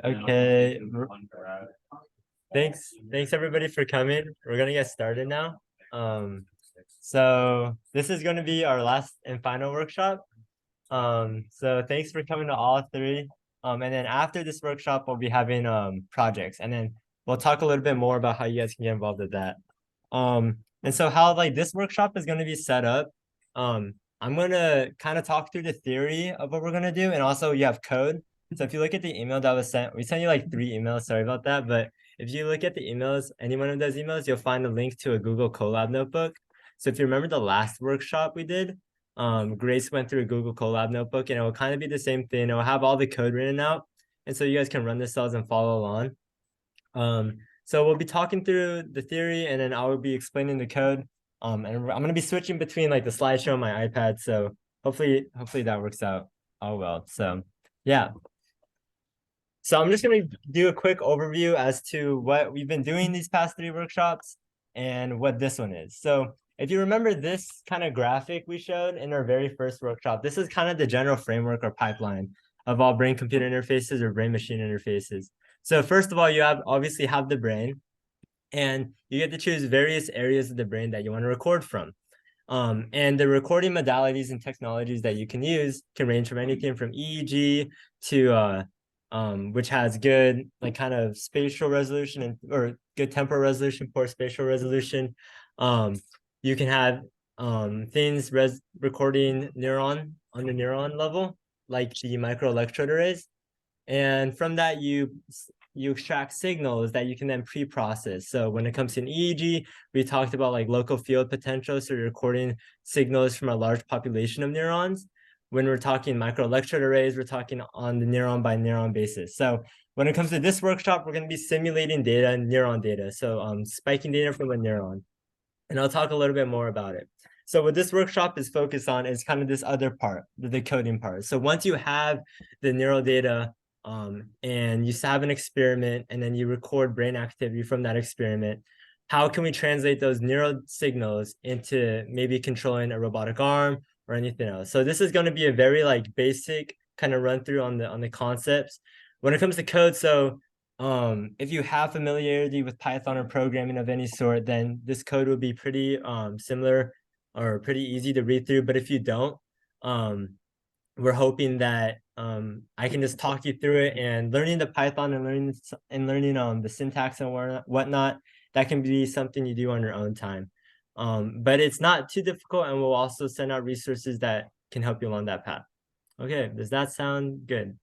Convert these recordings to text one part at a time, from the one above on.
Okay. Thanks everybody for coming. We're gonna get started now. So this is gonna be our last and final workshop. So thanks for coming to all three. And then after this workshop, we'll be having projects, and then we'll talk a little bit more about how you guys can get involved with that. And so how like this workshop is gonna be set up. I'm gonna kind of talk through the theory of what we're gonna do, and also you have code. So if you look at the email that was sent, we sent you like 3 emails. Sorry about that, but if you look at the emails, any one of those emails, you'll find a link to a Google Colab notebook. So if you remember the last workshop we did, Grace went through a Google Colab notebook, and it will kind of be the same thing. It will have all the code written out, and so you guys can run the cells and follow along. So we'll be talking through the theory, and then I will be explaining the code. And I'm gonna be switching between like the slideshow and my iPad. So hopefully that works out all well. So yeah. So I'm just gonna do a quick overview as to what we've been doing these past 3 workshops and what this one is. So if you remember this kind of graphic we showed in our very first workshop, this is kind of the general framework or pipeline of all brain-computer interfaces or brain-machine interfaces. So first of all, you obviously have the brain, and you get to choose various areas of the brain that you want to record from. And the recording modalities and technologies that you can use can range from anything from EEG to which has good like kind of spatial resolution or good temporal resolution, poor spatial resolution. You can have things recording neuron on the neuron level, like the microelectrode arrays. And from that, you extract signals that you can then pre-process. So when it comes to an EEG, we talked about like local field potential. So you're recording signals from a large population of neurons. When we're talking microelectrode arrays, we're talking on the neuron by neuron basis. So when it comes to this workshop, we're going to be simulating data and neuron data. So spiking data from a neuron. And I'll talk a little bit more about it. So what this workshop is focused on is kind of this other part, the decoding part. So once you have the neural data, and you have an experiment, and then you record brain activity from that experiment, how can we translate those neural signals into maybe controlling a robotic arm or anything else? So this is going to be a very like basic kind of run through on the concepts. When it comes to code, so if you have familiarity with Python or programming of any sort, then this code will be pretty similar or pretty easy to read through. But if you don't, we're hoping that I can just talk you through it, and learning the Python and learning the syntax and whatnot, that can be something you do on your own time. But it's not too difficult, and we'll also send out resources that can help you along that path. Okay, does that sound good?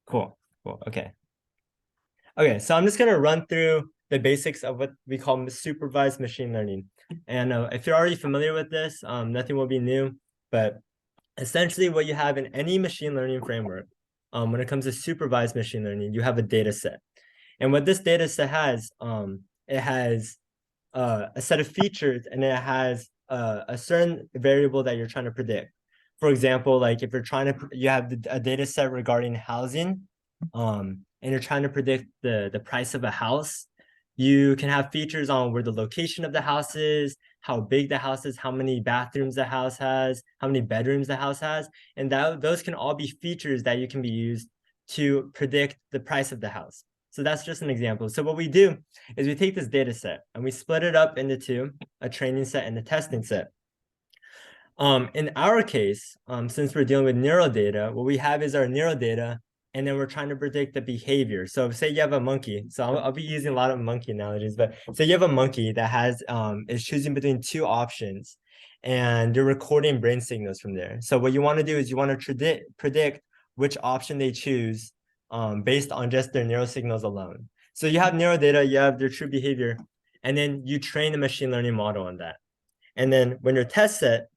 Cool, okay. Okay, so I'm just gonna run through the basics of what we call supervised machine learning. And if you're already familiar with this, nothing will be new, but essentially what you have in any machine learning framework, when it comes to supervised machine learning, you have a data set. And what this data set has, it has a set of features, and it has a certain variable that you're trying to predict. For example, like if you're trying to, you have a data set regarding housing, and you're trying to predict the price of a house, you can have features on where the location of the house is, how big the house is, how many bathrooms the house has, how many bedrooms the house has, and those can all be features that you can be used to predict the price of the house. So that's just an example. So what we do is we take this data set and we split it up into 2, a training set and a testing set. In our case, since we're dealing with neural data, what we have is our neural data, and then we're trying to predict the behavior. So say you have a monkey. So I'll be using a lot of monkey analogies, but say you have a monkey that has is choosing between 2 options, and you're recording brain signals from there. So what you want to do is you want to predict which option they choose based on just their neural signals alone. So you have neural data, you have their true behavior, and then you train a machine learning model on that. And then when your test set,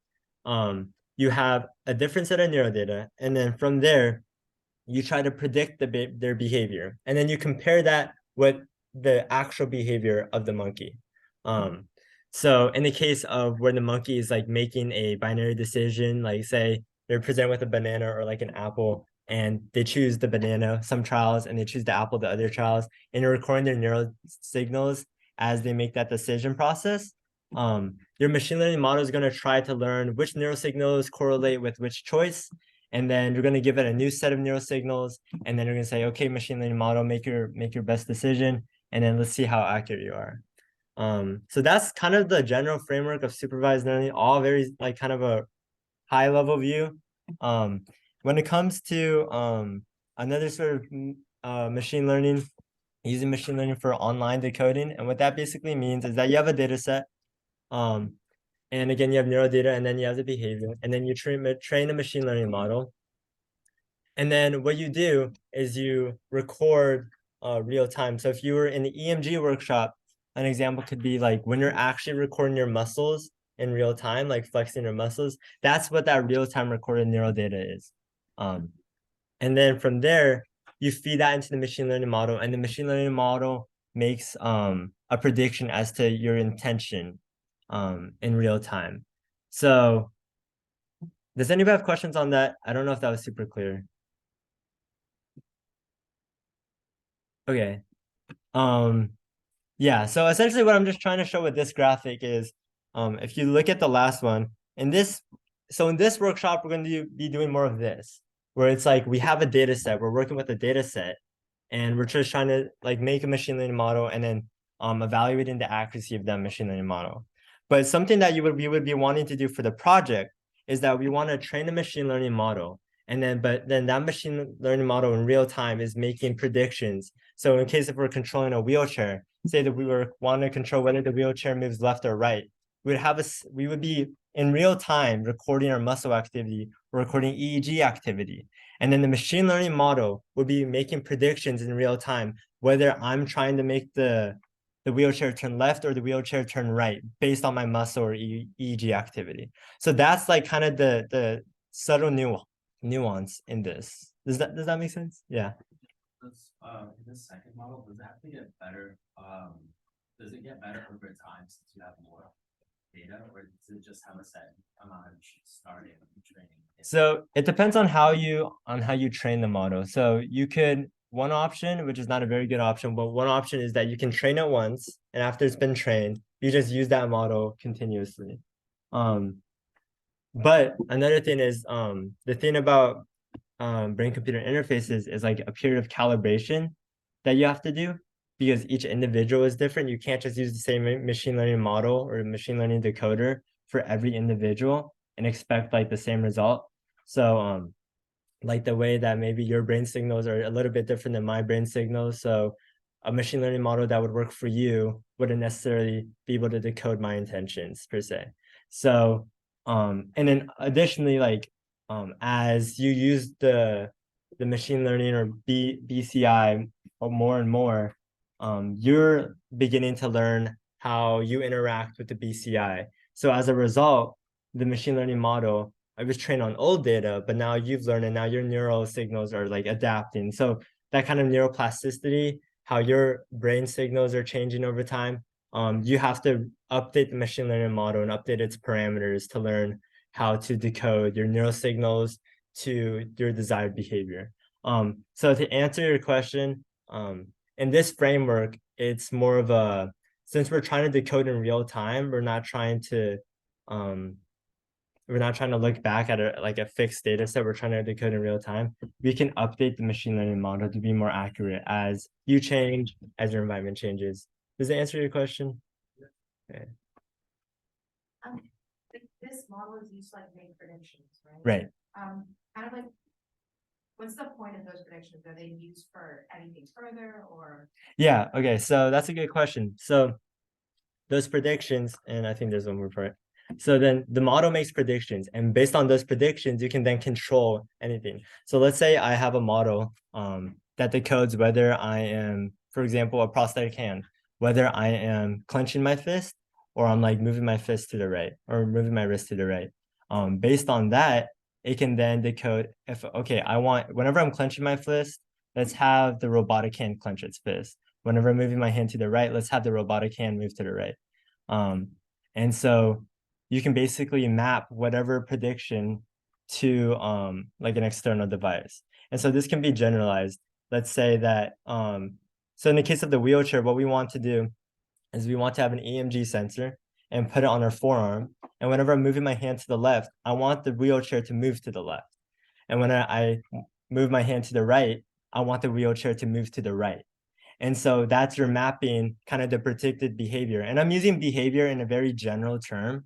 you have a different set of neural data, and then from there, you try to predict their behavior, and then you compare that with the actual behavior of the monkey. So in the case of where the monkey is like making a binary decision, like say they're presented with a banana or like an apple, and they choose the banana some trials, and they choose the apple the other trials, and you're recording their neural signals as they make that decision process. Your machine learning model is going to try to learn which neural signals correlate with which choice, and then you're going to give it a new set of neural signals, and then you're going to say, okay, machine learning model, make your best decision, and then let's see how accurate you are. So that's kind of the general framework of supervised learning, all very like kind of a high level view. When it comes to another sort of machine learning, using machine learning for online decoding, and what that basically means is that you have a data set, and again, you have neural data, and then you have the behavior, and then you train a machine learning model. And then what you do is you record real time. So if you were in the EMG workshop, an example could be like when you're actually recording your muscles in real time, like flexing your muscles, that's what that real time recorded neural data is. And then from there, you feed that into the machine learning model, and the machine learning model makes a prediction as to your intention in real time. So does anybody have questions on that? I don't know if that was super clear. Okay. Yeah, so essentially what I'm just trying to show with this graphic is if you look at the last one, in this workshop, we're going to be doing more of this, where it's like we have a data set, we're working with a data set, and we're just trying to like make a machine learning model and then evaluating the accuracy of that machine learning model. But something that we would be wanting to do for the project is that we want to train a machine learning model, and then that machine learning model in real time is making predictions. So in case if we're controlling a wheelchair, say that we were wanting to control whether the wheelchair moves left or right, we would be in real time recording our muscle activity, recording EEG activity. And then the machine learning model would be making predictions in real time, whether I'm trying to make the wheelchair turn left or the wheelchair turn right based on my muscle or EEG activity. So that's like kind of the subtle nuance in this. Does that make sense? Yeah. In the second model, does it have to get better? Does it get better over time since you have more data, or does it just have a set amount of starting training? So it depends on how you train the model. So you could, one option, which is not a very good option, but one option is that you can train it once, and after it's been trained, you just use that model continuously. But another thing is the thing about brain-computer interfaces is like a period of calibration that you have to do, because each individual is different. You can't just use the same machine learning model or machine learning decoder for every individual and expect like the same result. So like the way that maybe your brain signals are a little bit different than my brain signals. So a machine learning model that would work for you wouldn't necessarily be able to decode my intentions per se. So and then additionally, like as you use the machine learning or BCI more and more, you're beginning to learn how you interact with the BCI. So as a result, the machine learning model, I was trained on old data, but now you've learned and now your neural signals are like adapting. So that kind of neuroplasticity, how your brain signals are changing over time, you have to update the machine learning model and update its parameters to learn how to decode your neural signals to your desired behavior. So to answer your question, in this framework, it's more of a, since we're trying to decode in real time, we're not trying to look back at a fixed data set. We're trying to decode in real time. We can update the machine learning model to be more accurate as you change, as your environment changes. Does that answer your question? Okay. This model is used to like make predictions, right? Right. Kind of like, what's the point of those predictions? Are they used for anything further or? Yeah, okay, so that's a good question. So those predictions, and I think there's one more part. So then the model makes predictions, and based on those predictions, you can then control anything. So let's say I have a model that decodes whether I am, for example, a prosthetic hand, whether I am clenching my fist or I'm like moving my fist to the right or moving my wrist to the right. Based on that, it can then decode if, okay, I want, whenever I'm clenching my fist, let's have the robotic hand clench its fist. Whenever I'm moving my hand to the right, let's have the robotic hand move to the right. And so you can basically map whatever prediction to like an external device. And so this can be generalized. Let's say that, so in the case of the wheelchair, what we want to do is we want to have an EMG sensor and put it on our forearm. And whenever I'm moving my hand to the left, I want the wheelchair to move to the left. And when I move my hand to the right, I want the wheelchair to move to the right. And so that's your mapping kind of the predicted behavior. And I'm using behavior in a very general term.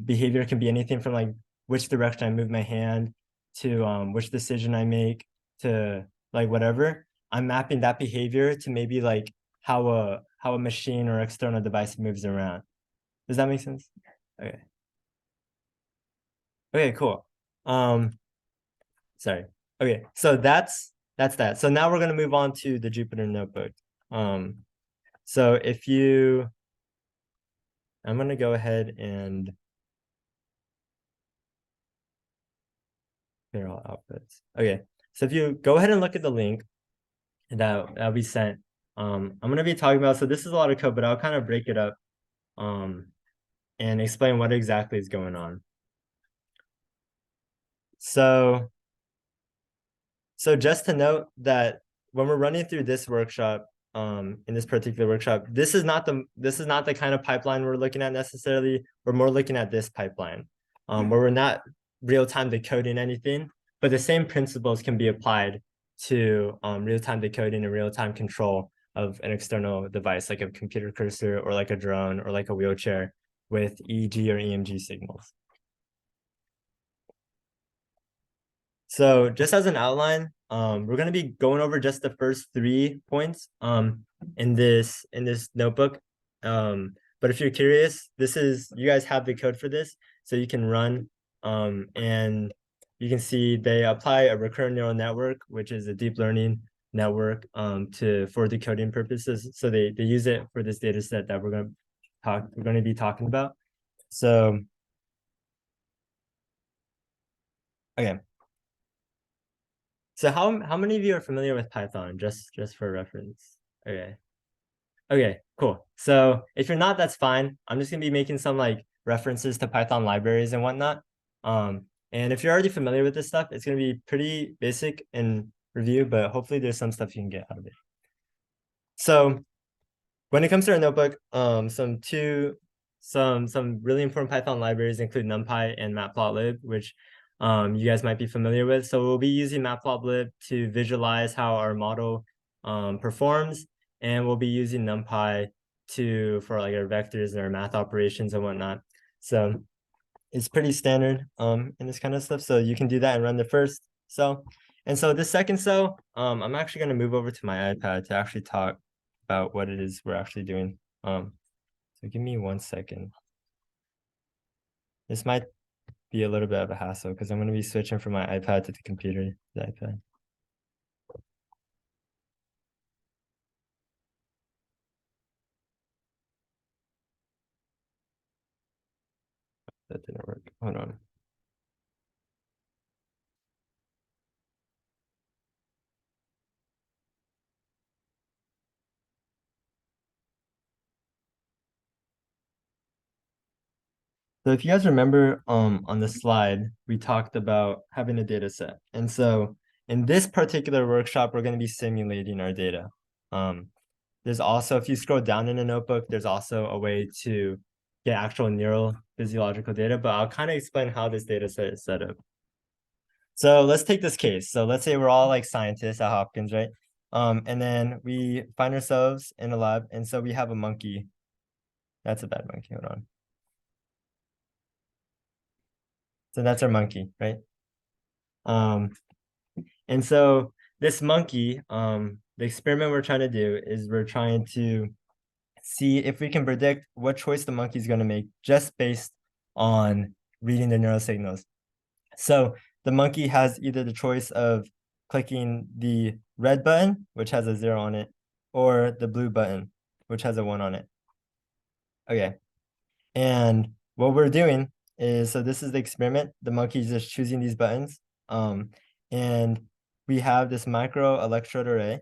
Behavior can be anything from like which direction I move my hand to which decision I make to like whatever. I'm mapping that behavior to maybe like how a machine or external device moves around. Does that make sense? Okay. Okay, cool. Sorry. Okay, so that's that. So now we're gonna move on to the Jupyter notebook. So if you, I'm gonna go ahead and clear all outputs. Okay, so if you go ahead and look at the link that we sent, I'm gonna be talking about, so this is a lot of code, but I'll kind of break it up and explain what exactly is going on. So just to note that when we're running through this workshop, in this particular workshop, this is not the kind of pipeline we're looking at necessarily. We're more looking at this pipeline, where we're not real-time decoding anything, but the same principles can be applied to real-time decoding and real-time control of an external device, like a computer cursor or like a drone or like a wheelchair with EEG or EMG signals. So just as an outline, we're going to be going over just the first 3 points in this notebook. But if you're curious, you guys have the code for this, so you can run and you can see they apply a recurrent neural network, which is a deep learning network for decoding purposes. So they use it for this data set that we're going to be talking about. So okay. So how many of you are familiar with Python, just for reference? Okay. Okay, cool. So if you're not, that's fine. I'm just gonna be making some like references to Python libraries and whatnot. And if you're already familiar with this stuff, it's gonna be pretty basic in review, but hopefully there's some stuff you can get out of it. So when it comes to our notebook, some really important Python libraries include NumPy and Matplotlib, which you guys might be familiar with. So we'll be using Matplotlib to visualize how our model performs, and we'll be using NumPy for like our vectors and our math operations and whatnot. So it's pretty standard in this kind of stuff. So you can do that and run the first cell. And so this second cell, I'm actually going to move over to my iPad to actually talk about what it is we're actually doing. So give me 1 second. This might be a little bit of a hassle because I'm going to be switching from my iPad to the computer, the iPad. That didn't work. Hold on. So if you guys remember on the slide, we talked about having a data set. And so in this particular workshop, we're going to be simulating our data. There's also, if you scroll down in a notebook, there's also a way to get actual neural physiological data, but I'll kind of explain how this data set is set up. So let's take this case. So let's say we're all like scientists at Hopkins, right? And then we find ourselves in a lab, and so we have a monkey. That's a bad monkey, hold on. So that's our monkey, right? And so this monkey, the experiment we're trying to do is we're trying to see if we can predict what choice the monkey is going to make just based on reading the neural signals. So the monkey has either the choice of clicking the red button, which has a 0 on it, or the blue button, which has a 1 on it. Okay. And what we're doing is, so this is the experiment. The monkey is just choosing these buttons. And we have this micro electrode array.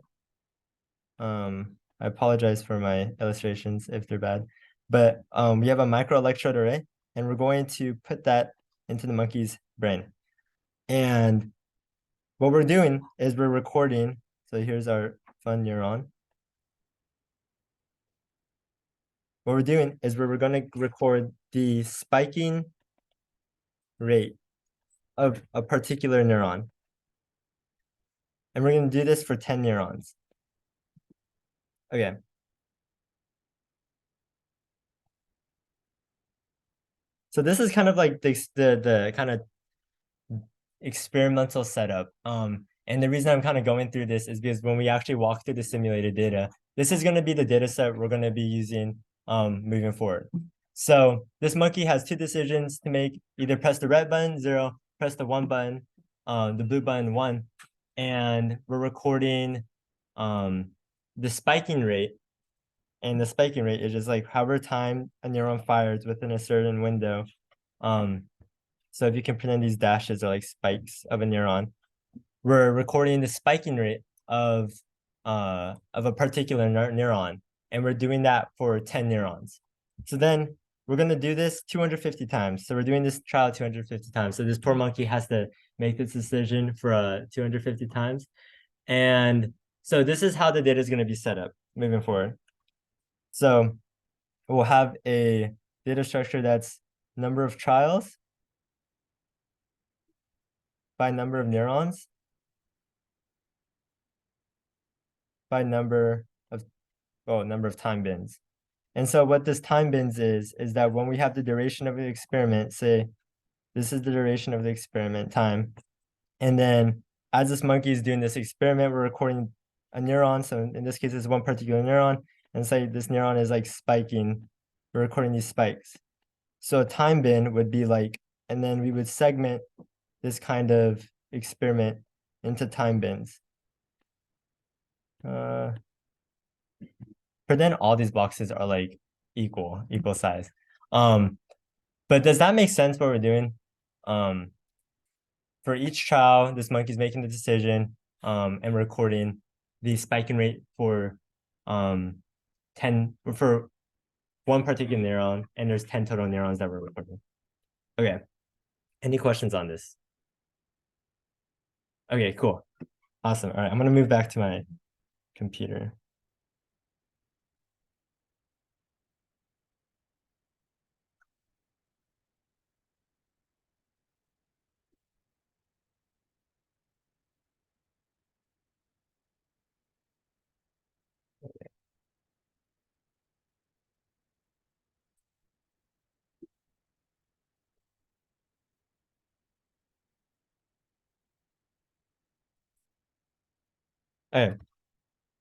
I apologize for my illustrations if they're bad, but we have a micro electrode array, and we're going to put that into the monkey's brain. And what we're doing is we're recording. So here's our fun neuron. What we're doing is we're going to record the spiking rate of a particular neuron. And we're going to do this for 10 neurons. Okay. So this is kind of like the kind of experimental setup. And the reason I'm kind of going through this is because when we actually walk through the simulated data, this is going to be the data set we're going to be using moving forward. So this monkey has two decisions to make: either press the red button, 0, press the 1 button, the blue button, 1. And we're recording the spiking rate. And the spiking rate is just like however time a neuron fires within a certain window. So if you can pretend these dashes are like spikes of a neuron, we're recording the spiking rate of a particular neuron, and we're doing that for 10 neurons. So then we're going to do this 250 times. So we're doing this trial 250 times. So this poor monkey has to make this decision for 250 times. And so this is how the data is going to be set up moving forward. So we'll have a data structure that's number of trials by number of neurons by number of time bins. And so what this time bins is that when we have the duration of the experiment, say this is the duration of the experiment time, and then as this monkey is doing this experiment, we're recording a neuron. So in this case, it's one particular neuron, and say this neuron is like spiking. We're recording these spikes. So a time bin would be like, and then we would segment this kind of experiment into time bins. But then all these boxes are like equal size. But does that make sense what we're doing? For each trial, this monkey's making the decision, and recording the spiking rate for 10 for one particular neuron, and there's 10 total neurons that we're recording. Okay. Any questions on this? Okay, cool. Awesome. All right, I'm gonna move back to my computer. Okay.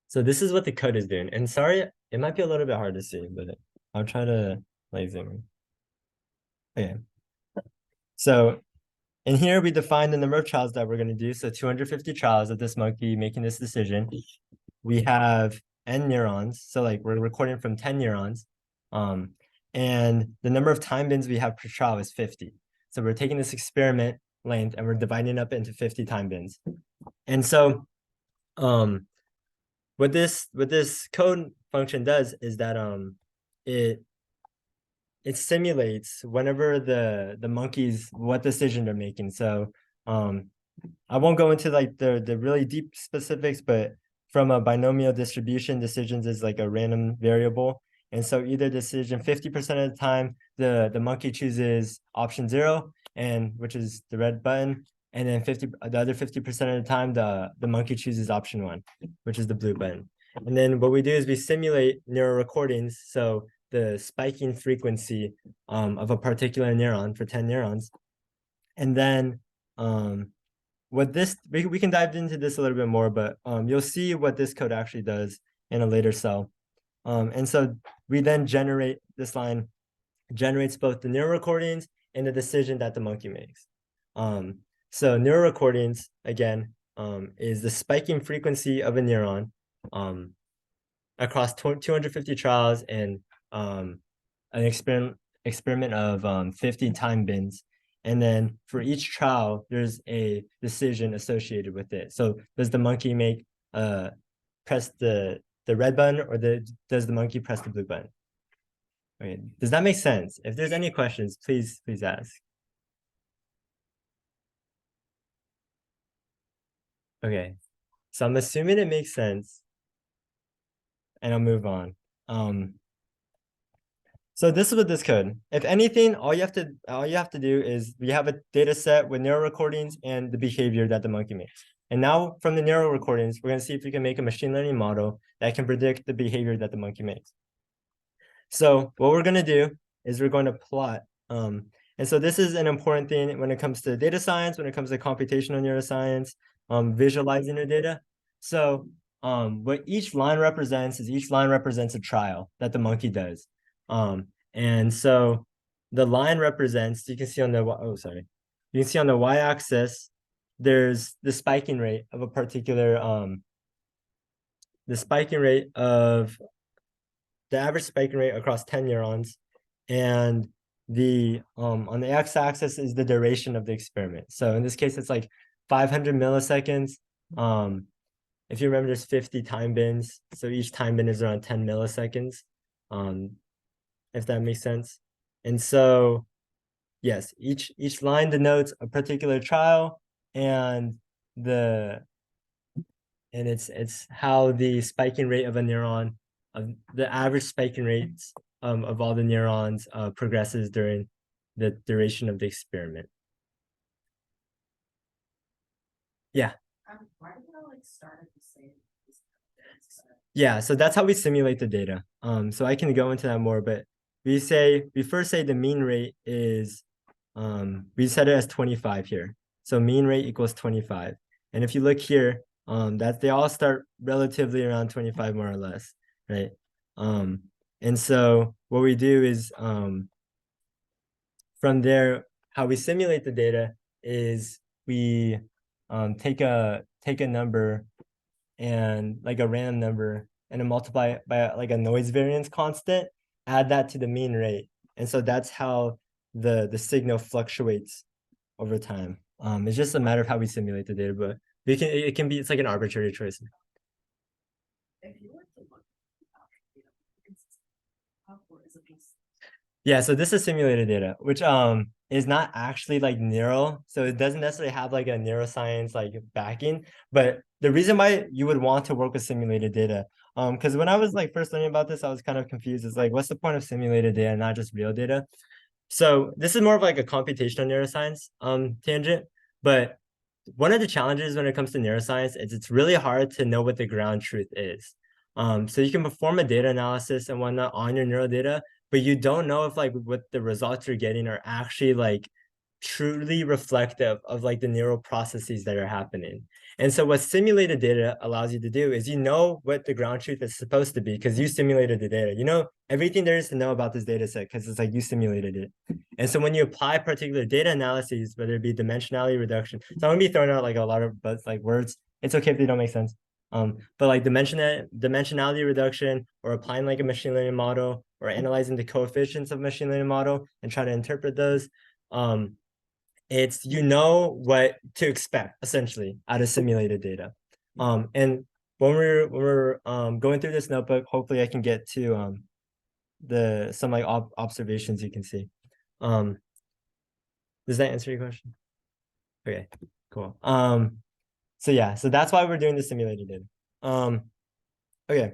So this is what the code is doing. And sorry, it might be a little bit hard to see, but I'll try to like zoom in. Okay. So in here, we define the number of trials that we're going to do. So 250 trials of this monkey making this decision. We have n neurons. So like we're recording from 10 neurons. And the number of time bins we have per trial is 50. So we're taking this experiment length and we're dividing it up into 50 time bins. And so what this code function does is that it simulates whenever the monkeys what decision they're making. So I won't go into like the really deep specifics, but from a binomial distribution, decisions is like a random variable. And so either decision 50% of the time, the monkey chooses option 0, and which is the red button. And then the other 50% of the time, the monkey chooses option 1, which is the blue button. And then what we do is we simulate neural recordings. So the spiking frequency of a particular neuron for 10 neurons. And then what this, we can dive into this a little bit more, but you'll see what this code actually does in a later cell. And so we then generate, this line generates both the neural recordings and the decision that the monkey makes. So neural recordings, again, is the spiking frequency of a neuron across 250 trials and an experiment of 50 time bins. And then for each trial, there's a decision associated with it. So does the monkey make press the red button, or does the monkey press the blue button? Okay, does that make sense? If there's any questions, please ask. Okay, so I'm assuming it makes sense, and I'll move on. So this is with this code. If anything, all you have to do is we have a data set with neural recordings and the behavior that the monkey makes. And now from the neural recordings, we're going to see if we can make a machine learning model that can predict the behavior that the monkey makes. So what we're going to do is we're going to plot. And so this is an important thing when it comes to data science, when it comes to computational neuroscience, visualizing your data. So what each line represents is each line represents a trial that the monkey does. And so the line represents, you can see on the, you can see on the y-axis, there's the spiking rate of a particular, the average spiking rate across 10 neurons. And the on the x-axis is the duration of the experiment. So in this case, it's like 500 milliseconds. If you remember, there's 50 time bins. So each time bin is around 10 milliseconds. If that makes sense. And so, yes, each line denotes a particular trial, and it's how the spiking rate of a neuron, of the average spiking rates of all the neurons progresses during the duration of the experiment. Yeah. Why do you like start at the same? Yeah, so that's how we simulate the data. So I can go into that more, but we first say the mean rate is, we set it as 25 here. So mean rate equals 25. And if you look here, that they all start relatively around 25 more or less, right? And so what we do is, from there, how we simulate the data is we take a number, and like a random number, and then multiply it by like a noise variance constant, add that to the mean rate. And so that's how the signal fluctuates over time. It's just a matter of how we simulate the data, but it's like an arbitrary choice. If you were to look at Yeah, so this is simulated data, which is not actually like neural. So it doesn't necessarily have like a neuroscience like backing. But the reason why you would want to work with simulated data, because when I was like first learning about this, I was kind of confused. It's like, what's the point of simulated data, not just real data? So this is more of like a computational neuroscience tangent. But one of the challenges when it comes to neuroscience is it's really hard to know what the ground truth is. So you can perform a data analysis and whatnot on your neural data, but you don't know if like what the results you're getting are actually like truly reflective of like the neural processes that are happening. And so what simulated data allows you to do is you know what the ground truth is supposed to be because you simulated the data. You know everything there is to know about this data set because it's like you simulated it. And so when you apply particular data analyses, whether it be dimensionality reduction, so I'm gonna be throwing out like a lot of like words. It's okay if they don't make sense. But like dimensionality reduction, or applying like a machine learning model, or analyzing the coefficients of machine learning model and try to interpret those. It's you know what to expect essentially out of simulated data. And when we're going through this notebook, hopefully I can get to some like observations you can see. Does that answer your question? Okay, cool. So yeah, so that's why we're doing the simulated data. Okay.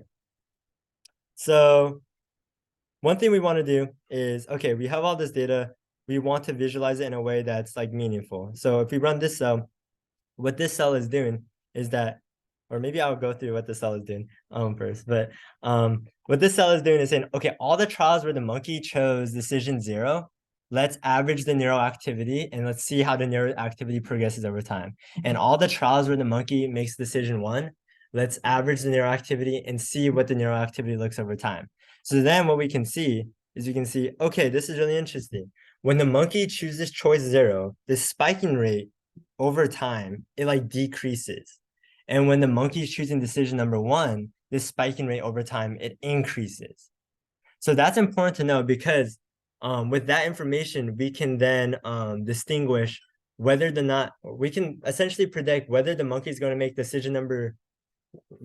So one thing we want to do is, okay, we have all this data. We want to visualize it in a way that's like meaningful. So if we run this cell, what this cell is doing is that, or maybe I'll go through what the cell is doing first, but what this cell is doing is saying, okay, all the trials where the monkey chose decision 0, let's average the neural activity and let's see how the neural activity progresses over time. And all the trials where the monkey makes decision 1, let's average the neural activity and see what the neural activity looks over time. So then what we can see is we can see, okay, this is really interesting. When the monkey chooses choice 0, the spiking rate over time, it like decreases. And when the monkey is choosing decision number 1, this spiking rate over time, it increases. So that's important to know because with that information, we can then distinguish whether or not, we can essentially predict whether the monkey is going to make decision number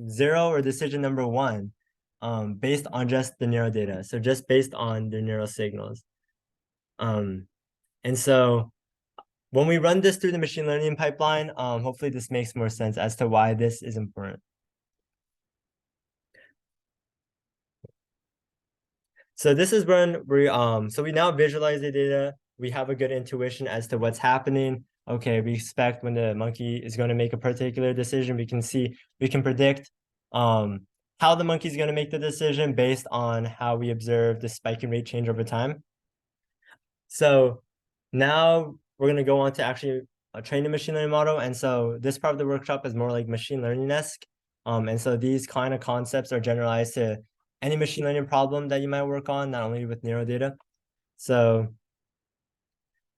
0 or decision number 1 based on just the neural data. So just based on the neural signals. And so when we run this through the machine learning pipeline, hopefully this makes more sense as to why this is important. So this is when we now visualize the data. We have a good intuition as to what's happening. Okay, we expect when the monkey is going to make a particular decision, we can predict how the monkey is going to make the decision based on how we observe the spiking rate change over time. So now we're going to go on to actually train the machine learning model. And so this part of the workshop is more like machine learning-esque. And so these kind of concepts are generalized to any machine learning problem that you might work on, not only with neural data. So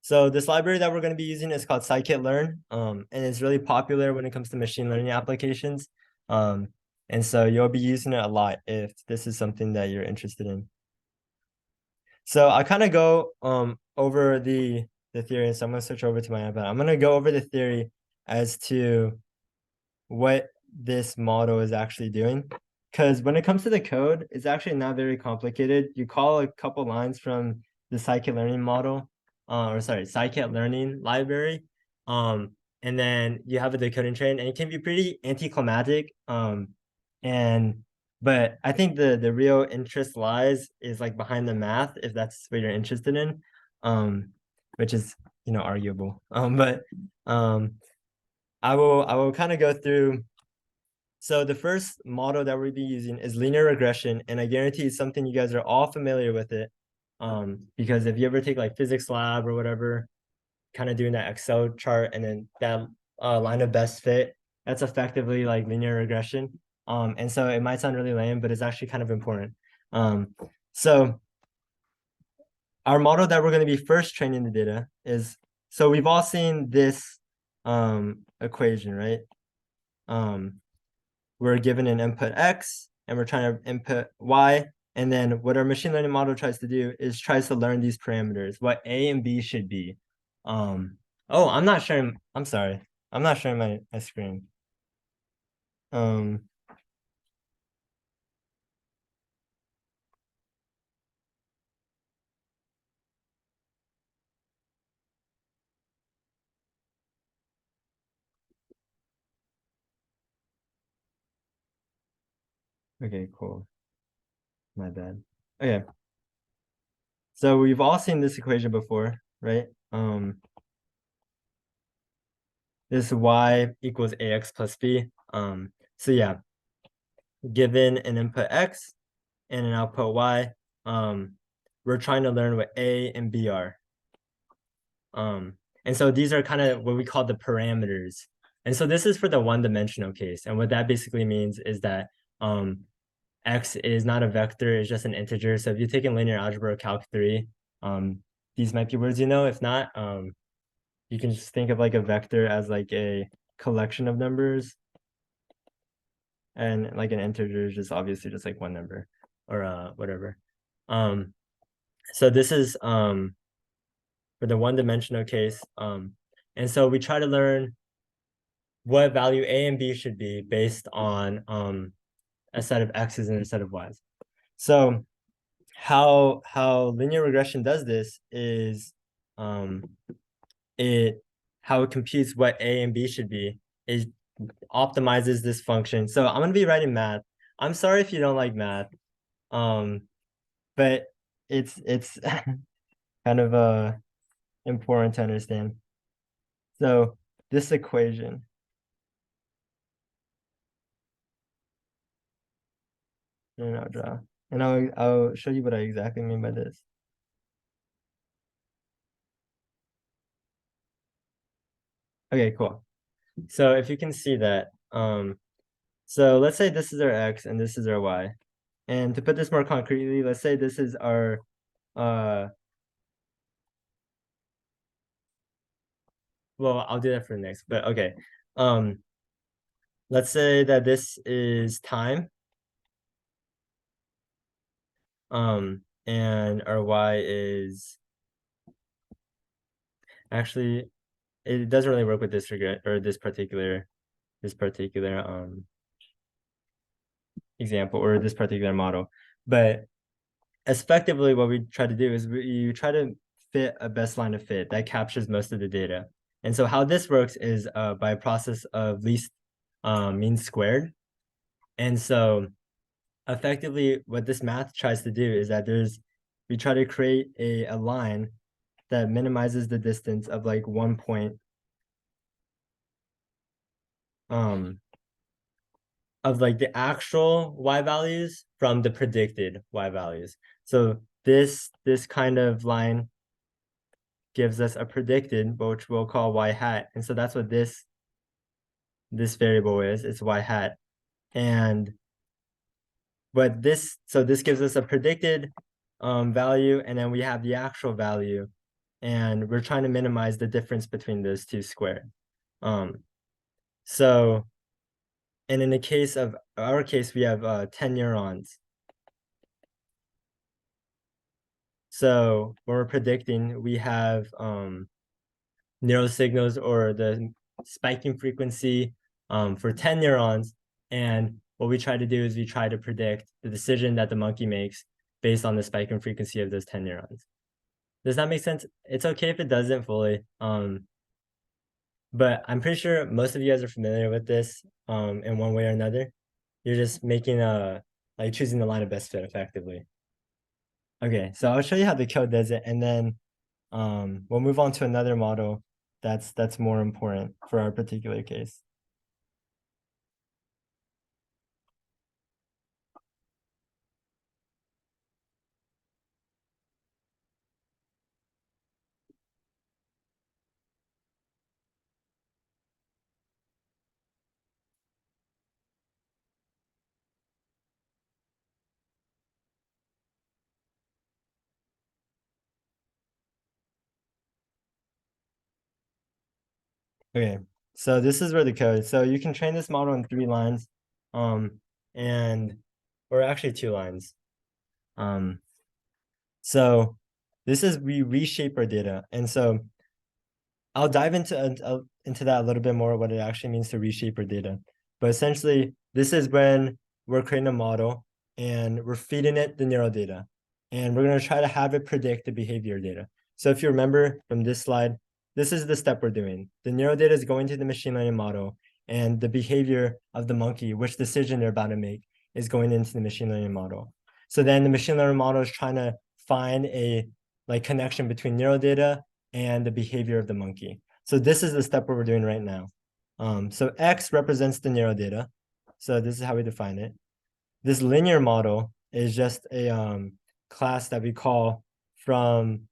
this library that we're going to be using is called scikit-learn, and it's really popular when it comes to machine learning applications. And so you'll be using it a lot if this is something that you're interested in. So I kind of go over the theory. So I'm going to switch over to my iPad. I'm going to go over the theory as to what this model is actually doing. Because when it comes to the code, it's actually not very complicated. You call a couple lines from the scikit-learning model, scikit-learning library, and then you have a decoding train, and it can be pretty anticlimactic. But I think the real interest lies is like behind the math, if that's what you're interested in, which is arguable. But I will kind of go through. So the first model that we'll be using is linear regression, and I guarantee it's something you guys are all familiar with it. Because if you ever take like physics lab or whatever, kind of doing that Excel chart and then that line of best fit, that's effectively like linear regression. And so it might sound really lame, but it's actually kind of important. So our model that we're going to be first training the data is, so we've all seen this equation, right? We're given an input X and we're trying to input Y. And then what our machine learning model tries to do is tries to learn these parameters, what A and B should be. Oh, I'm not sharing. I'm sorry. I'm not sharing my screen. Okay, cool. My bad. Okay. So we've all seen this equation before, right? This y equals ax plus b. So yeah, given an input x and an output y, we're trying to learn what a and b are. And so these are kind of what we call the parameters. And so this is for the one-dimensional case. And what that basically means is that x is not a vector, it's just an integer. So if you take in linear algebra or calc 3, these might be words you know. If not, you can just think of like a vector as like a collection of numbers. And like an integer is just obviously just like one number or whatever. So this is for the one-dimensional case. And so we try to learn what value A and B should be based on a set of X's and a set of Y's. So how linear regression does this is how it computes what A and B should be is optimizes this function. So I'm going to be writing math. I'm sorry if you don't like math. But it's kind of important to understand. So this equation. And I'll draw. And I'll show you what I exactly mean by this. Okay, cool. So if you can see that, so let's say this is our x and this is our y. And to put this more concretely, let's say this is our well, I'll do that for next, but okay. Let's say that this is time. And our y is actually, it doesn't really work with this regret or this particular example or this particular model. But effectively what we try to do is you try to fit a best line of fit that captures most of the data. And so how this works is by a process of least mean squared. And so effectively what this math tries to do is that we try to create a line that minimizes the distance of like 1 point of like the actual y values from the predicted y values. So this kind of line gives us a predicted, which we'll call y hat. And so that's what this variable is, it's y hat. And but this gives us a predicted value, and then we have the actual value, and we're trying to minimize the difference between those two squared. So, and in the case of our case, we have 10 neurons. So when we're predicting, we have neural signals or the spiking frequency for 10 neurons. And what we try to do is we try to predict the decision that the monkey makes based on the spiking frequency of those 10 neurons. Does that make sense? It's okay if it doesn't fully. But I'm pretty sure most of you guys are familiar with this in one way or another. You're just making like choosing the line of best fit effectively. Okay, so I'll show you how the code does it, and then we'll move on to another model that's more important for our particular case. Okay, so this is where the code. So you can train this model in 3 lines, or actually 2 lines. So this is we reshape our data, and so I'll dive into that a little bit more, what it actually means to reshape our data. But essentially, this is when we're creating a model and we're feeding it the neural data, and we're going to try to have it predict the behavior data. So if you remember from this slide, this is the step we're doing. The neural data is going to the machine learning model, and the behavior of the monkey, which decision they're about to make, is going into the machine learning model. So then the machine learning model is trying to find a like connection between neural data and the behavior of the monkey. So this is the step we're doing right now. So X represents the neural data. So this is how we define it. This linear model is just a class that we call from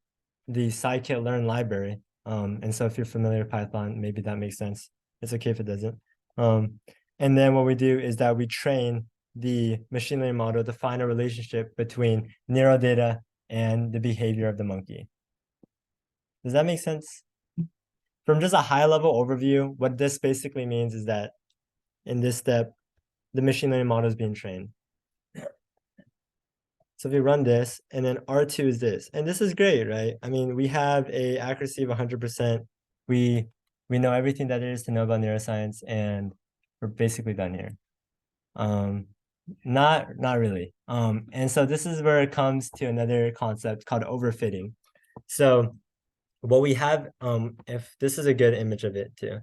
the scikit-learn library. And so if you're familiar with Python, maybe that makes sense. It's okay if it doesn't. And then what we do is that we train the machine learning model to find a relationship between neural data and the behavior of the monkey. Does that make sense? From just a high-level overview, what this basically means is that in this step, the machine learning model is being trained. So if we run this, and then R2 is this, and this is great, right? I mean, we have a accuracy of 100%. We know everything that there is to know about neuroscience, and we're basically done here. Not really. And so this is where it comes to another concept called overfitting. So what we have, if this is a good image of it too.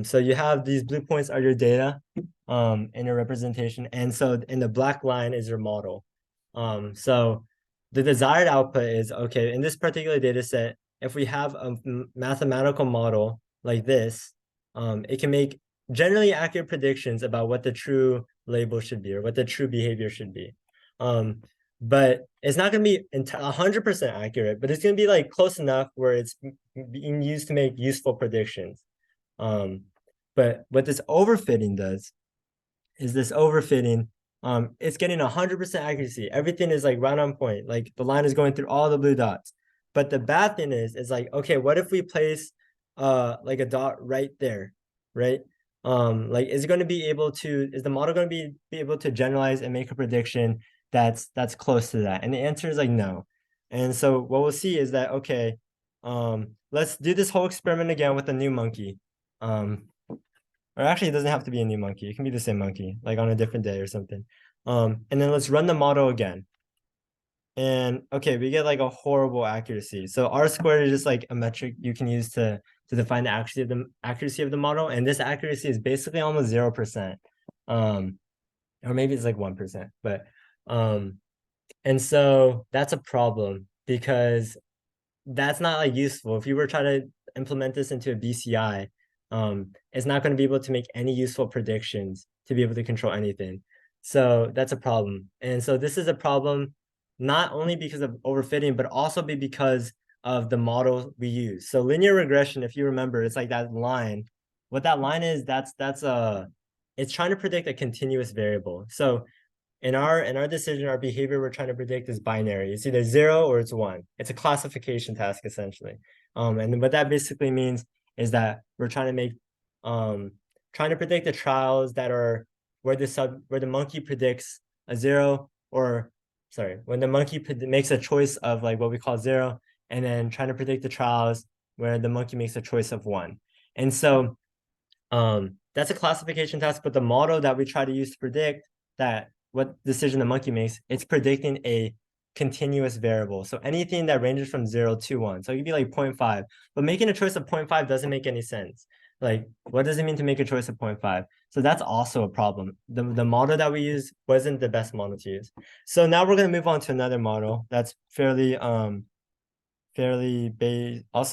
So you have these blue points are your data in your representation. And so in the black line is your model. So the desired output is, okay, in this particular data set, if we have a mathematical model like this, it can make generally accurate predictions about what the true label should be or what the true behavior should be. But it's not going to be 100% accurate, but it's going to be like close enough where it's being used to make useful predictions. But what this overfitting does is this overfitting, it's getting 100% accuracy. Everything is like right on point. Like the line is going through all the blue dots. But the bad thing is like, okay, what if we place like a dot right there, right? Like is the model going to be able to generalize and make a prediction that's close to that? And the answer is like no. And so what we'll see is that, okay, let's do this whole experiment again with a new monkey. Or actually it doesn't have to be a new monkey. It can be the same monkey, like on a different day or something. And then let's run the model again. And okay, we get like a horrible accuracy. So R squared is just like a metric you can use to define the accuracy of the model. And this accuracy is basically almost 0%. Or maybe it's like 1%, but And so that's a problem because that's not like useful. If you were trying to implement this into a BCI, it's not going to be able to make any useful predictions to be able to control anything. So that's a problem. And so this is a problem not only because of overfitting, but also because of the model we use. So linear regression, if you remember, it's like that line. What that line is, it's trying to predict a continuous variable. So in our decision, our behavior we're trying to predict is binary. It's either 0 or it's 1. It's a classification task essentially. And what that basically means is that we're trying to predict the trials that are where the monkey predicts a 0, or sorry, when the monkey makes a choice of like what we call 0, and then trying to predict the trials where the monkey makes a choice of 1. And so that's a classification task, but the model that we try to use to predict that what decision the monkey makes, it's predicting a continuous variable. So anything that ranges from 0 to 1. So it could be like 0.5, but making a choice of 0.5 doesn't make any sense. Like, what does it mean to make a choice of 0.5? So that's also a problem. The model that we use wasn't the best model to use. So now we're going to move on to another model that's also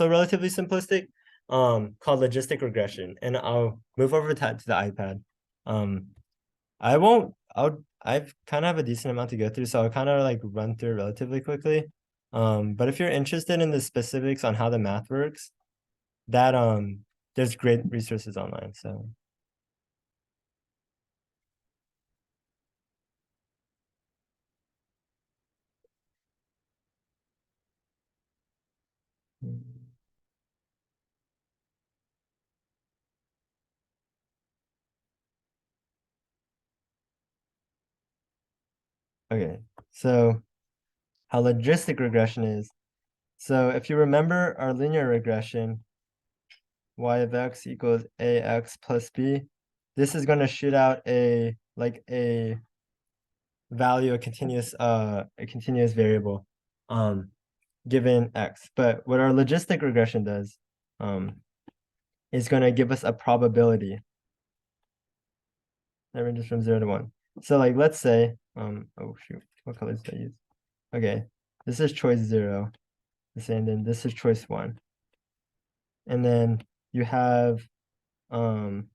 relatively simplistic, called logistic regression. And I'll move over to the iPad. I've kind of have a decent amount to go through, so I'll kind of like run through it relatively quickly. But if you're interested in the specifics on how the math works, that there's great resources online. So okay, so how logistic regression is. So if you remember our linear regression, y of x equals ax plus b, this is going to shoot out a value, a continuous variable given x. But what our logistic regression does is going to give us a probability that ranges from 0 to 1. So like let's say oh shoot, what colors did I use? Okay, this is choice 0, and then this is choice 1. And then you have in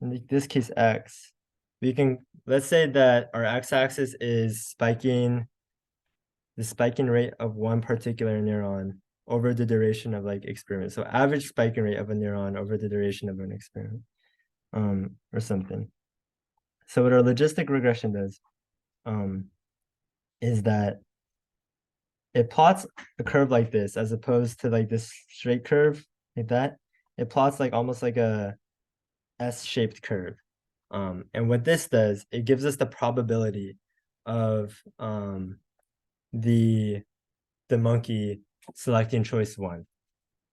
this case x. Let's say that our x-axis is the spiking rate of one particular neuron over the duration of like experiment. So average spiking rate of a neuron over the duration of an experiment, or something. So what our logistic regression does, is that it plots a curve like this as opposed to like this straight curve like that. It plots like almost like a S-shaped curve. And what this does, it gives us the probability of the monkey selecting choice 1.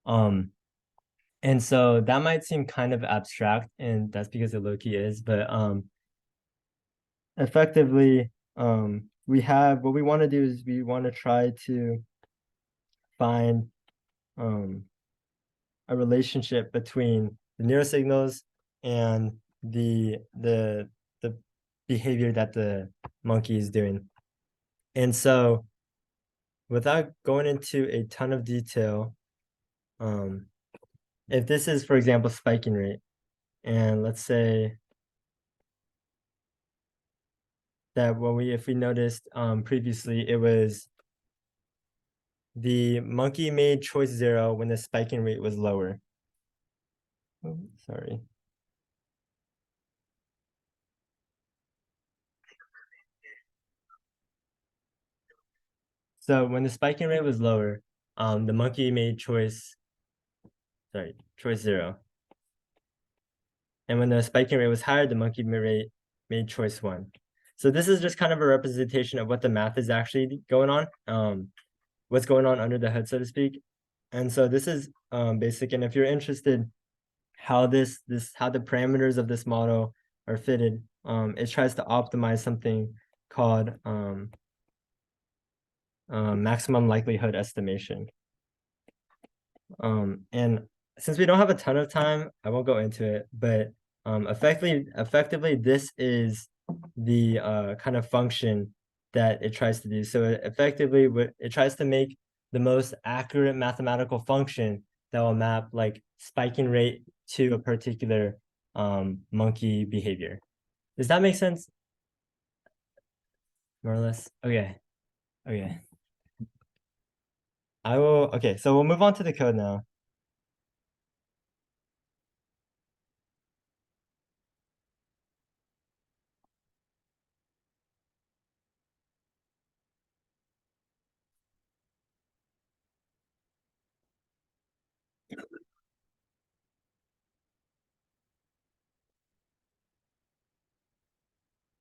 And so that might seem kind of abstract, and that's because it low-key is, but effectively, what we want to do is we want to try to find a relationship between the neurosignals and the behavior that the monkey is doing. And so without going into a ton of detail, if this is, for example, spiking rate, and let's say that if we noticed previously, it was the monkey made choice 0 when the spiking rate was lower. Oh, sorry. So when the spiking rate was lower, the monkey made choice 0. And when the spiking rate was higher, the monkey made choice 1. So this is just kind of a representation of what the math is actually going on, what's going on under the hood, so to speak. And so this is basic. And if you're interested how the parameters of this model are fitted, it tries to optimize something called maximum likelihood estimation. And since we don't have a ton of time, I won't go into it, but effectively, this is the kind of function that it tries to do. So effectively, it tries to make the most accurate mathematical function that will map like spiking rate to a particular monkey behavior. Does that make sense? More or less? Okay. Okay. Okay, so we'll move on to the code now.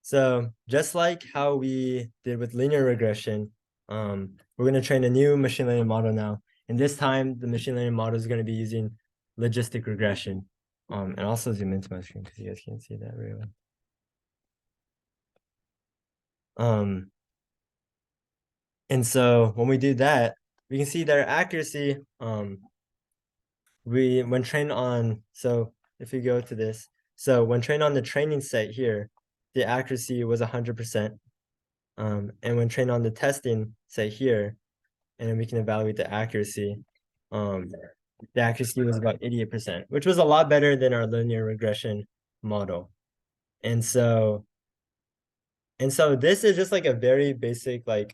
So just like how we did with linear regression, we're going to train a new machine learning model now. And this time, the machine learning model is going to be using logistic regression. And also zoom into my screen because you guys can't see that very well. And so when we do that, we can see their accuracy. When trained on, so if you go to this, so when trained on the training set here, the accuracy was 100%. And when trained on the testing set here, and then we can evaluate the accuracy, the accuracy was about 88%, which was a lot better than our linear regression model. And so this is just like a very basic like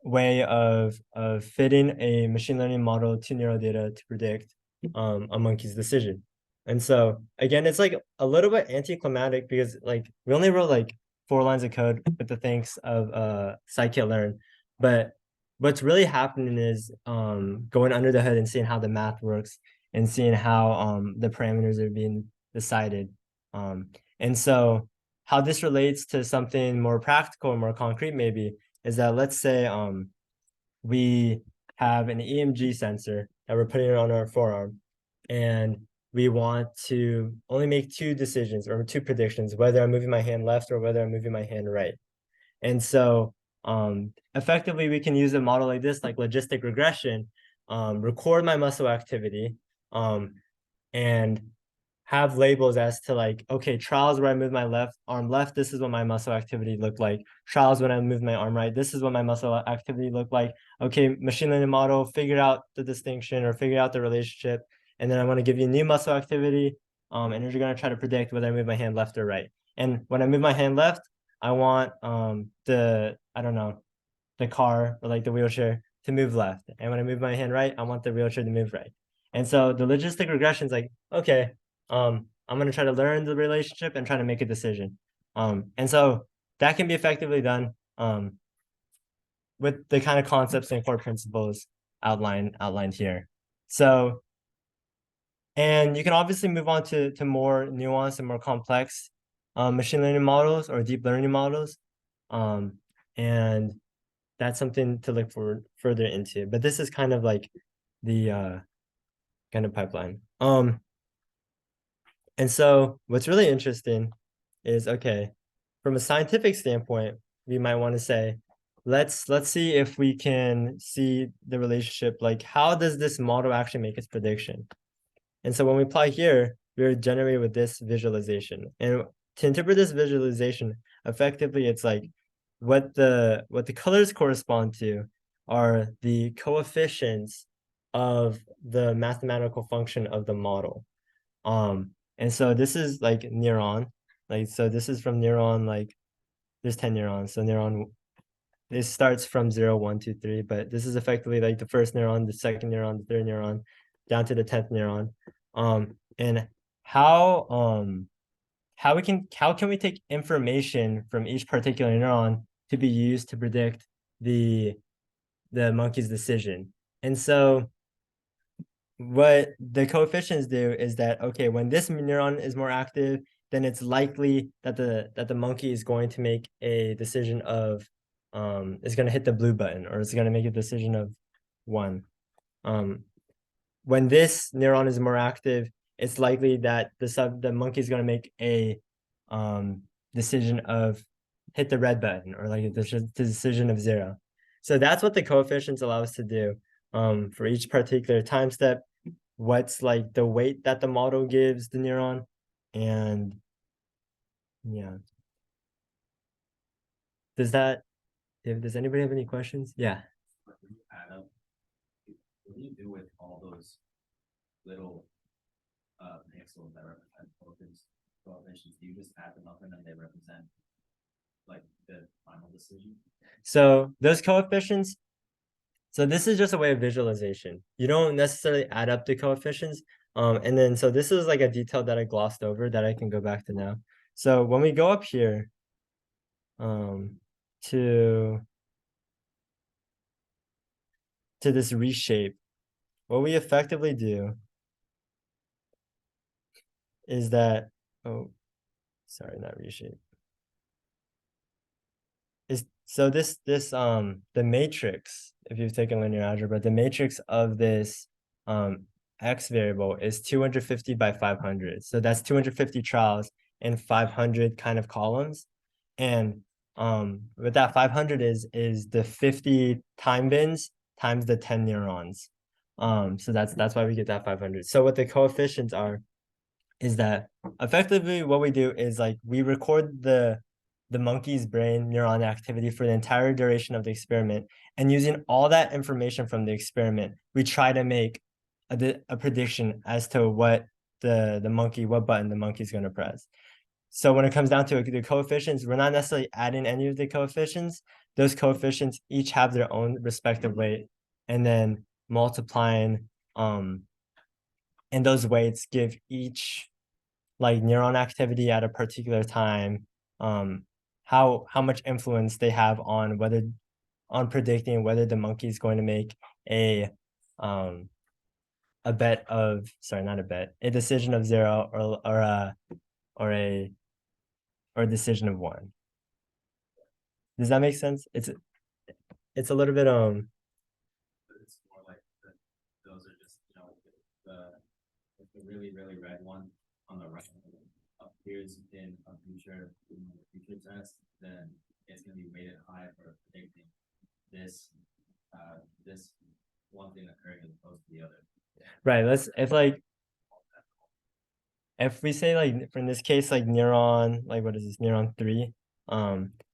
way of fitting a machine learning model to neural data to predict a monkey's decision. And so again, it's like a little bit anticlimactic because like we only wrote like 4 lines of code with the thanks of scikit-learn, but what's really happening is going under the hood and seeing how the math works and seeing how the parameters are being decided. And so how this relates to something more practical or more concrete maybe is that let's say we have an EMG sensor that we're putting on our forearm, and we want to only make 2 decisions or 2 predictions, whether I'm moving my hand left or whether I'm moving my hand right. And so effectively, we can use a model like this, like logistic regression, record my muscle activity, and have labels as to like, okay, trials where I move my left arm left, this is what my muscle activity looked like. Trials when I move my arm right, this is what my muscle activity looked like. Okay, machine learning model, figure out the distinction or figure out the relationship. And then I want to give you a new muscle activity. And you're going to try to predict whether I move my hand left or right. And when I move my hand left, I want the car or like the wheelchair to move left. And when I move my hand right, I want the wheelchair to move right. And so the logistic regression is like, okay, I'm going to try to learn the relationship and try to make a decision. And so that can be effectively done with the kind of concepts and core principles outlined here. So, and you can obviously move on to more nuanced and more complex machine learning models or deep learning models. And that's something to look forward further into. But this is kind of like the kind of pipeline. And so what's really interesting is, okay, from a scientific standpoint, we might want to say, let's see if we can see the relationship, like how does this model actually make its prediction? And so when we apply here, we're generated with this visualization. And to interpret this visualization, effectively, it's like what the colors correspond to are the coefficients of the mathematical function of the model. And so this is like neuron, like, so this is from neuron, like there's 10 neurons. So neuron, this starts from 0, 1, 2, 3, but this is effectively like the first neuron, the second neuron, the third neuron, down to the 10th neuron. And how can we take information from each particular neuron to be used to predict the monkey's decision? And so what the coefficients do is that, okay, when this neuron is more active, then it's likely that the monkey is going to make a decision of is going to hit the blue button, or it's going to make a decision of 1. When this neuron is more active, it's likely that the monkey is going to make a decision of hit the red button, or like the decision of 0. So that's what the coefficients allow us to do. For each particular time step, what's like the weight that the model gives the neuron, and yeah. does anybody have any questions? Yeah. But when you add up, what do you do with all those little pixels that represent coefficients? Do you just add them up and then they represent like the final decision? So those coefficients, so this is just a way of visualization. You don't necessarily add up the coefficients. And then so this is like a detail that I glossed over that I can go back to now. So when we go up here to this reshape, what we effectively do is that, oh, sorry, not reshape. So this the matrix, if you've taken linear algebra, the matrix of this x variable is 250 by 500. So that's 250 trials in 500 kind of columns. And what that 500 is the 50 time bins times the 10 neurons. So that's why we get that 500. So what the coefficients are is that effectively what we do is like we record the monkey's brain neuron activity for the entire duration of the experiment, and using all that information from the experiment, we try to make a prediction as to what what button the monkey's going to press. So when it comes down to the coefficients, we're not necessarily adding any of the coefficients. Those coefficients each have their own respective weight, and then multiplying and those weights give each like neuron activity at a particular time, how much influence they have on predicting whether the monkey is going to make a bet of, sorry, not a bet, a decision of 0 or a decision of 1. Does that make sense? It's a little bit But it's more like those are just, you know, the really, really red one on the right appears in a future test, then it's gonna be weighted high for predicting this this one thing occurring as opposed to the other. right. If we say like in this case like neuron, like what is this, neuron 3,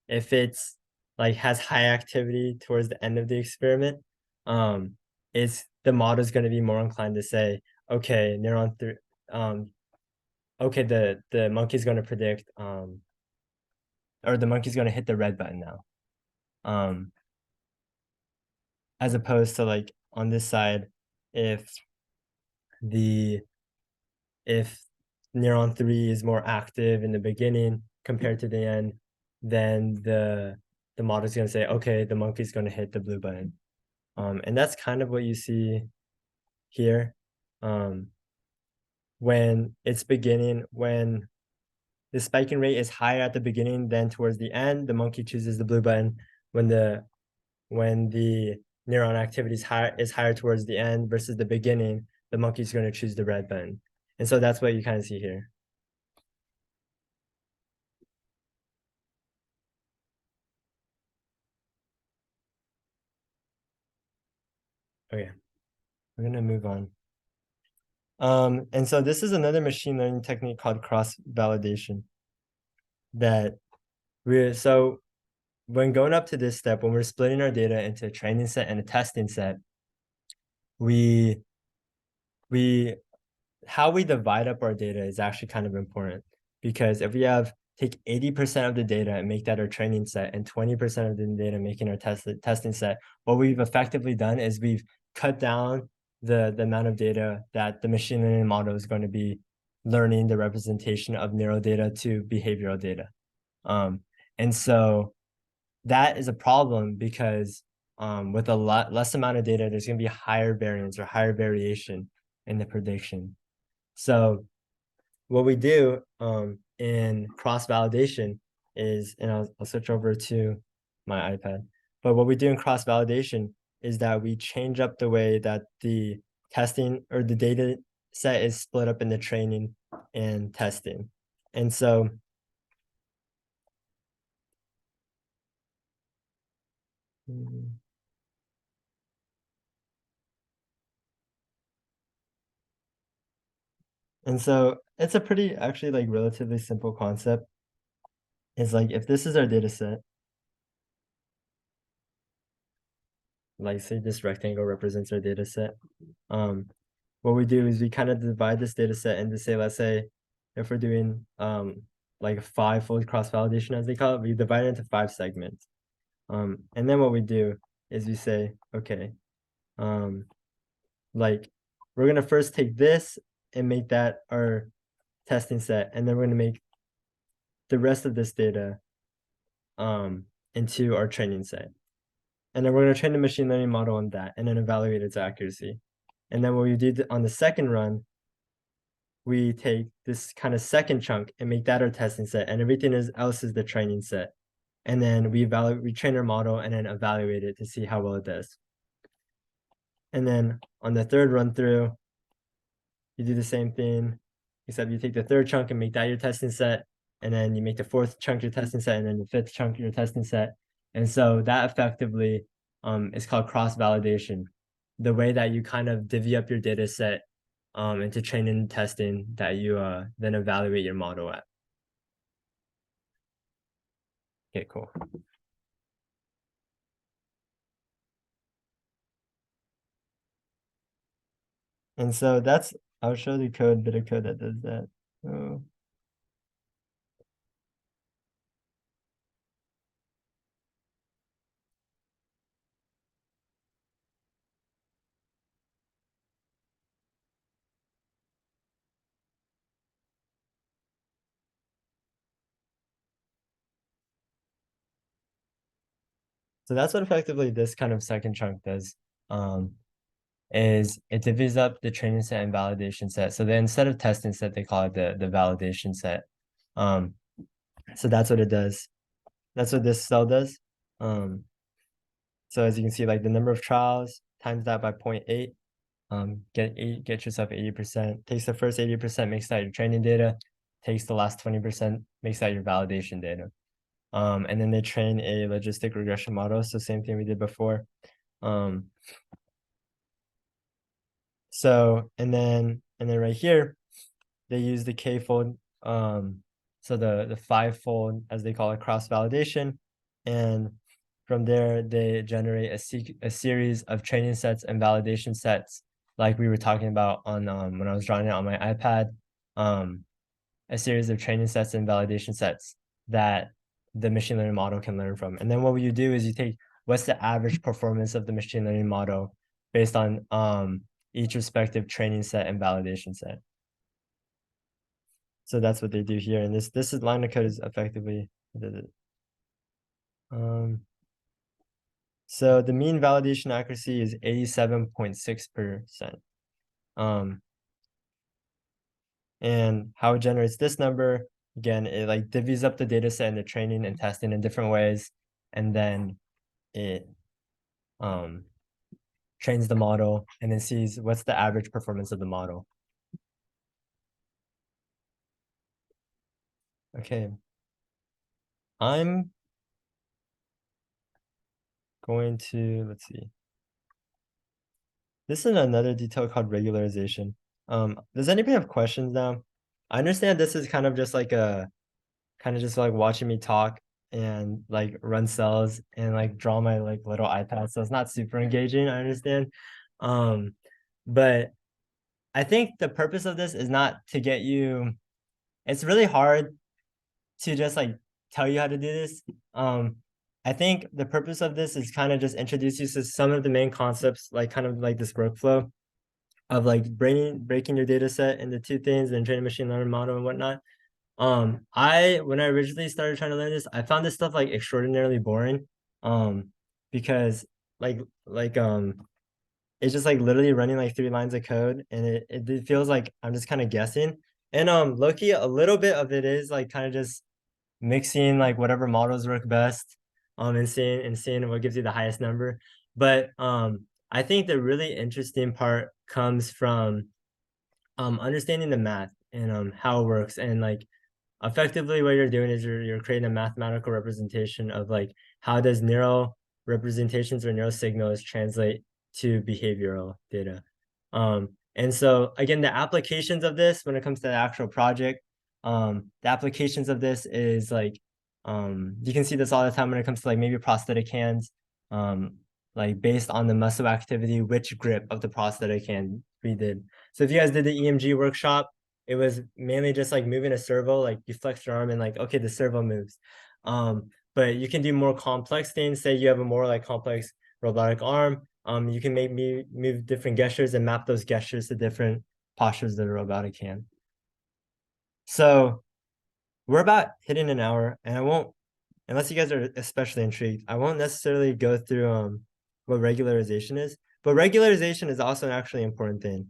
if it's like has high activity towards the end of the experiment, is the model is going to be more inclined to say, okay, neuron 3, okay, the monkey's going to predict or the monkey's going to hit the red button now, as opposed to like on this side, if neuron 3 is more active in the beginning compared to the end, then the model is going to say, okay, the monkey's going to hit the blue button. And that's kind of what you see here. When it's beginning, when the spiking rate is higher at the beginning than towards the end, the monkey chooses the blue button. When the neuron activity is higher towards the end versus the beginning, the monkey's going to choose the red button. And so that's what you kind of see here. Okay, we're gonna move on. And so this is another machine learning technique called cross-validation that so when going up to this step, when we're splitting our data into a training set and a testing set, how we divide up our data is actually kind of important, because if we take 80% of the data and make that our training set and 20% of the data making our testing set, what we've effectively done is we've cut down the amount of data that the machine learning model is going to be learning the representation of neural data to behavioral data. And so that is a problem because with a lot less amount of data, there's going to be higher variance or higher variation in the prediction. So what we do in cross-validation is, and I'll switch over to my iPad, but what we do in cross-validation is that we change up the way that the testing or the data set is split up into training and testing. And so it's a pretty actually like relatively simple concept. It's like if this is our data set like say this rectangle represents our data set. What we do is we kind of divide this data set into, say, let's say if we're doing like a 5-fold cross-validation, as they call it, we divide it into 5 segments. And then what we do is we say, okay, like we're gonna first take this and make that our testing set, and then we're gonna make the rest of this data into our training set. And then we're gonna train the machine learning model on that and then evaluate its accuracy. And then what we did on the second run, we take this kind of second chunk and make that our testing set, and everything else is the training set. And then we train our model and then evaluate it to see how well it does. And then on the third run through, you do the same thing, except you take the third chunk and make that your testing set, and then you make the fourth chunk your testing set, and then the fifth chunk your testing set. And so that effectively is called cross-validation. The way that you kind of divvy up your data set into training and testing that you then evaluate your model at. Okay, cool. And so that's, I'll show the bit of code that does that. Oh. So that's what effectively this kind of second chunk does. Is it divides up the training set and validation set. So then instead of testing set, they call it the validation set. So that's what it does. That's what this cell does. So as you can see, like the number of trials times that by 0.8, get yourself 80%. Takes the first 80%, makes that your training data. Takes the last 20%, makes that your validation data. And then they train a logistic regression model. So same thing we did before. So and then right here, they use the k-fold, so the 5-fold, as they call it, cross-validation, and from there they generate a series of training sets and validation sets, like we were talking about on when I was drawing it on my iPad, a series of training sets and validation sets that the machine learning model can learn from. And then what you do is you take what's the average performance of the machine learning model based on each respective training set and validation set. So that's what they do here. And this line of code is effectively so the mean validation accuracy is 87.6%. And how it generates this number, again, it like divvies up the data set and the training and testing in different ways, and then it trains the model and then sees what's the average performance of the model. Okay. I'm going to, let's see. This is another detail called regularization. Does anybody have questions now? I understand this is kind of just like watching me talk and like run cells and like draw my like little iPad. So it's not super engaging, I understand. But I think the purpose of this is not to get you, it's really hard to just like tell you how to do this. I think the purpose of this is kind of just introduce you to some of the main concepts, like kind of like this workflow of like breaking your data set into two things and training machine learning model and whatnot. When I originally started trying to learn this, I found this stuff like extraordinarily boring. Because it's just like literally running like 3 lines of code, and it feels like I'm just kind of guessing. And low-key, a little bit of it is like kind of just mixing like whatever models work best, and seeing what gives you the highest number. But I think the really interesting part comes from understanding the math and how it works. And like effectively what you're doing is you're creating a mathematical representation of like how does neural representations or neural signals translate to behavioral data. And so again, the applications of this when it comes to the actual project, the applications of this is like you can see this all the time when it comes to like maybe prosthetic hands. like based on the muscle activity, which grip of the prosthetic hand we did. So if you guys did the EMG workshop, it was mainly just like moving a servo, like you flex your arm and like, okay, the servo moves. But you can do more complex things. Say you have a more like complex robotic arm. You can make me move different gestures and map those gestures to different postures of the robotic hand. So we're about hitting an hour, and I won't, unless you guys are especially intrigued, I won't necessarily go through what regularization is, but regularization is also an actually important thing.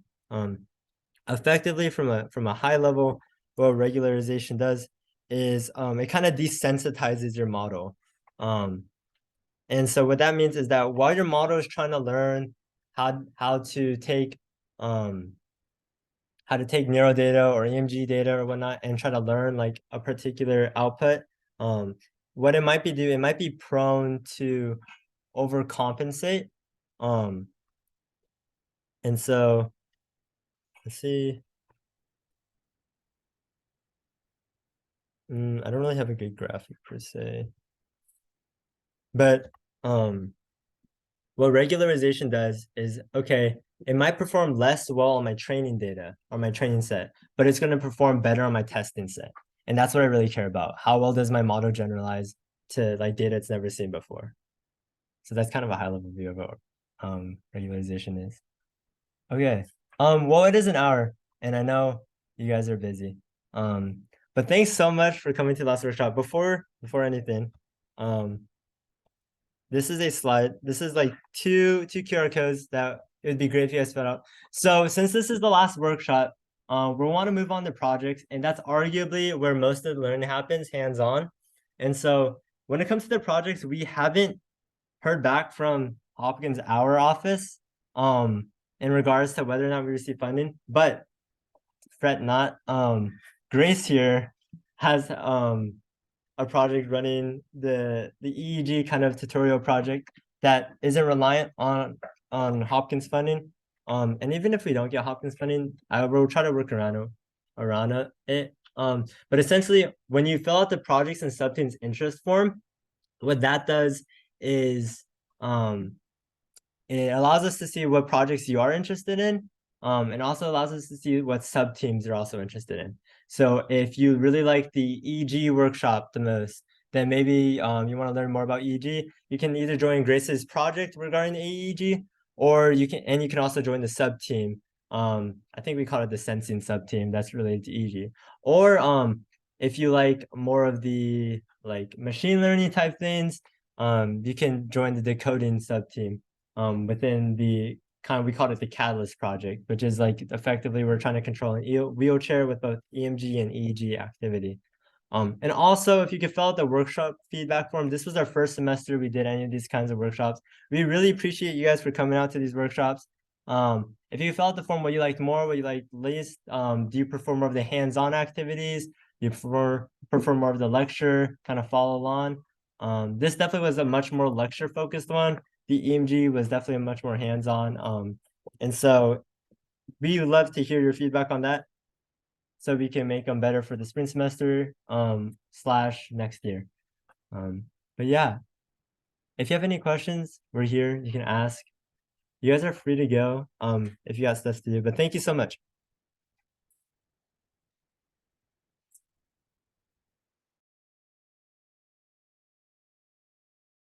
Effectively from a high level, what regularization does is it kind of desensitizes your model. And so what that means is that while your model is trying to learn how to take neural data or EMG data or whatnot and try to learn like a particular output, what it might be prone to overcompensate. And so let's see. I don't really have a good graphic per se. But what regularization does is, okay, it might perform less well on my training data or my training set, but it's going to perform better on my testing set. And that's what I really care about. How well does my model generalize to like data it's never seen before? So that's kind of a high level view of what regularization is. Okay. Well, it is an hour, and I know you guys are busy. But thanks so much for coming to the last workshop. Before anything, this is a slide. This is like two QR codes that it would be great if you guys fill out. So since this is the last workshop, we want to move on to projects, and that's arguably where most of the learning happens, hands-on. And so when it comes to the projects, we haven't heard back from Hopkins, our office, in regards to whether or not we receive funding, but fret not. Grace here has a project running the EEG kind of tutorial project that isn't reliant on Hopkins funding. And even if we don't get Hopkins funding, I will try to work around it. But essentially, when you fill out the projects and subteams interest form, what that does is it allows us to see what projects you are interested in, and also allows us to see what sub teams you're also interested in. So if you really like the EEG workshop the most, then maybe you want to learn more about EEG. You can either join Grace's project regarding the EEG, or you can also join the sub team. I think we call it the sensing sub team that's related to EEG. Or if you like more of the like machine learning type things, you can join the decoding sub team within the we called it the Catalyst project, which is like effectively we're trying to control an wheelchair with both EMG and EEG activity. And also, if you could fill out the workshop feedback form, this was our first semester we did any of these kinds of workshops. We really appreciate you guys for coming out to these workshops. If you fill out the form, what you liked more, what you liked least, do you prefer more of the hands-on activities? Do you prefer more of the lecture, kind of follow along? This definitely was a much more lecture-focused one. The EMG was definitely much more hands-on. And so we would love to hear your feedback on that so we can make them better for the spring semester / next year. But yeah, if you have any questions, we're here. You can ask. You guys are free to go if you got stuff to do. But thank you so much.